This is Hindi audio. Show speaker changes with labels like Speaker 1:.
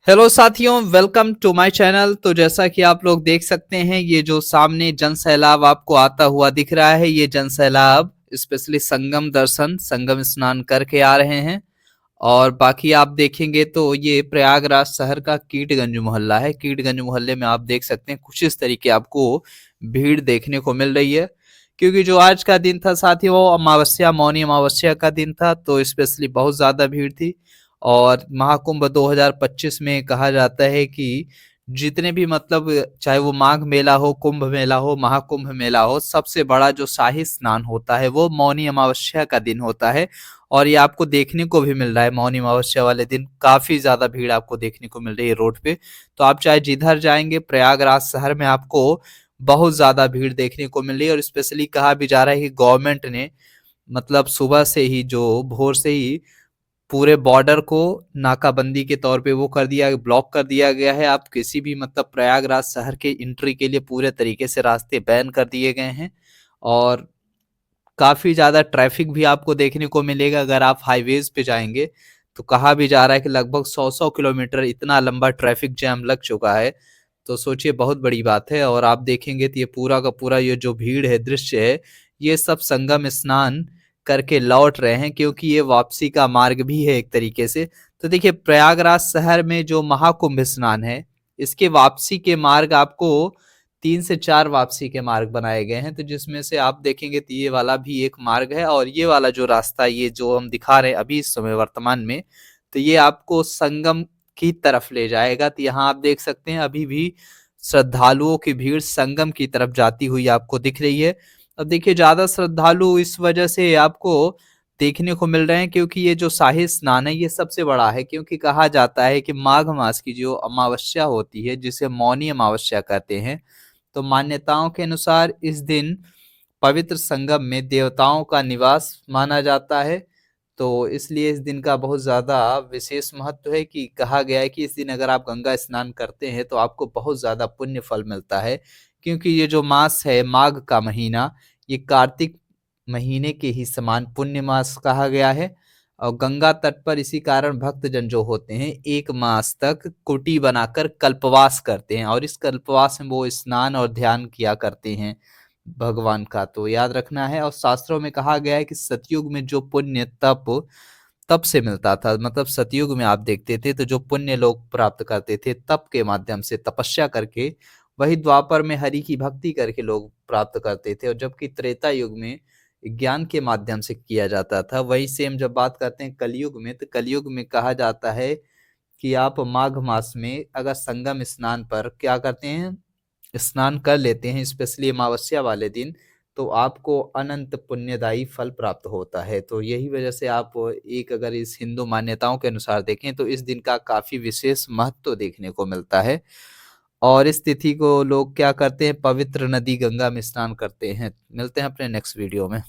Speaker 1: हेलो साथियों, वेलकम टू माय चैनल। तो जैसा कि आप लोग देख सकते हैं, ये जो सामने जन सैलाब आपको आता हुआ दिख रहा है, ये जन सैलाब स्पेशली संगम दर्शन, संगम स्नान करके आ रहे हैं। और बाकी आप देखेंगे तो ये प्रयागराज शहर का कीटगंज मोहल्ला है। कीटगंज मोहल्ले में आप देख सकते हैं कुछ इस तरीके आपको भीड़ देखने को मिल रही है, क्योंकि जो आज का दिन था साथियों, वो अमावस्या, मौनी अमावस्या का दिन था, तो स्पेशली बहुत ज्यादा भीड़ थी। और महाकुंभ 2025 में कहा जाता है कि जितने भी मतलब चाहे वो माघ मेला हो, कुंभ मेला हो, महाकुंभ मेला हो, सबसे बड़ा जो शाही स्नान होता है वो मौनी अमावस्या का दिन होता है। और ये आपको देखने को भी मिल रहा है, मौनी अमावस्या वाले दिन काफी ज्यादा भीड़ आपको देखने को मिल रही है रोड पे। तो आप चाहे जिधर जाएंगे प्रयागराज शहर में आपको बहुत ज्यादा भीड़ देखने को मिल रही है। और स्पेशली कहा भी जा रहा है कि गवर्नमेंट ने मतलब सुबह से ही, जो भोर से ही पूरे बॉर्डर को नाकाबंदी के तौर पे वो कर दिया, ब्लॉक कर दिया गया है। आप किसी भी मतलब प्रयागराज शहर के एंट्री के लिए पूरे तरीके से रास्ते बैन कर दिए गए हैं। और काफी ज्यादा ट्रैफिक भी आपको देखने को मिलेगा अगर आप हाईवेज पे जाएंगे। तो कहा भी जा रहा है कि लगभग 100 किलोमीटर इतना लंबा ट्रैफिक जैम लग चुका है। तो सोचिए, बहुत बड़ी बात है। और आप देखेंगे तो ये पूरा का पूरा ये जो भीड़ है, दृश्य है, ये सब संगम स्नान करके लौट रहे हैं, क्योंकि ये वापसी का मार्ग भी है एक तरीके से। तो देखिए, प्रयागराज शहर में जो महाकुंभ स्नान है, इसके वापसी के मार्ग आपको 3 से 4 वापसी के मार्ग बनाए गए हैं। तो जिसमें से आप देखेंगे तो ये वाला भी एक मार्ग है, और ये वाला जो रास्ता, ये जो हम दिखा रहे हैं अभी इस समय वर्तमान में, तो ये आपको संगम की तरफ ले जाएगा। तो यहाँ आप देख सकते हैं अभी भी श्रद्धालुओं की भीड़ संगम की तरफ जाती हुई आपको दिख रही है। अब देखिए, ज्यादा श्रद्धालु इस वजह से आपको देखने को मिल रहे हैं क्योंकि ये जो शाही स्नान है ये सबसे बड़ा है। क्योंकि कहा जाता है कि माघ मास की जो अमावस्या होती है, जिसे मौनी अमावस्या कहते हैं, तो मान्यताओं के अनुसार इस दिन पवित्र संगम में देवताओं का निवास माना जाता है। तो इसलिए इस दिन का बहुत ज्यादा विशेष महत्व है कि कहा गया है कि इस दिन अगर आप गंगा स्नान करते हैं तो आपको बहुत ज्यादा पुण्य फल मिलता है। क्योंकि ये जो मास है, माघ का महीना, ये कार्तिक महीने के ही समान पुण्य मास कहा गया है। और गंगा तट पर इसी कारण भक्तजन जो होते हैं 1 मास तक कुटी बनाकर कल्पवास करते हैं, और इस कल्पवास में वो स्नान और ध्यान किया करते हैं भगवान का। तो याद रखना है। और शास्त्रों में कहा गया है कि सतयुग में जो पुण्य तप तप से मिलता था, मतलब सतयुग में आप देखते थे तो जो पुण्य लोग प्राप्त करते थे तप के माध्यम से, तपस्या करके, वही द्वापर में हरि की भक्ति करके लोग प्राप्त करते थे। और जबकि त्रेता युग में ज्ञान के माध्यम से किया जाता था। वही सेम जब बात करते हैं कलयुग में, तो कलयुग में कहा जाता है कि आप माघ मास में अगर संगम स्नान पर क्या करते हैं, स्नान कर लेते हैं, स्पेशली अमावस्या वाले दिन, तो आपको अनंत पुण्यदायी फल प्राप्त होता है। तो यही वजह से आप एक अगर इस हिंदू मान्यताओं के अनुसार देखें तो इस दिन का काफी विशेष महत्व देखने को मिलता है। और इस तिथि को लोग क्या करते हैं, पवित्र नदी गंगा में स्नान करते हैं। मिलते हैं अपने नेक्स्ट वीडियो में।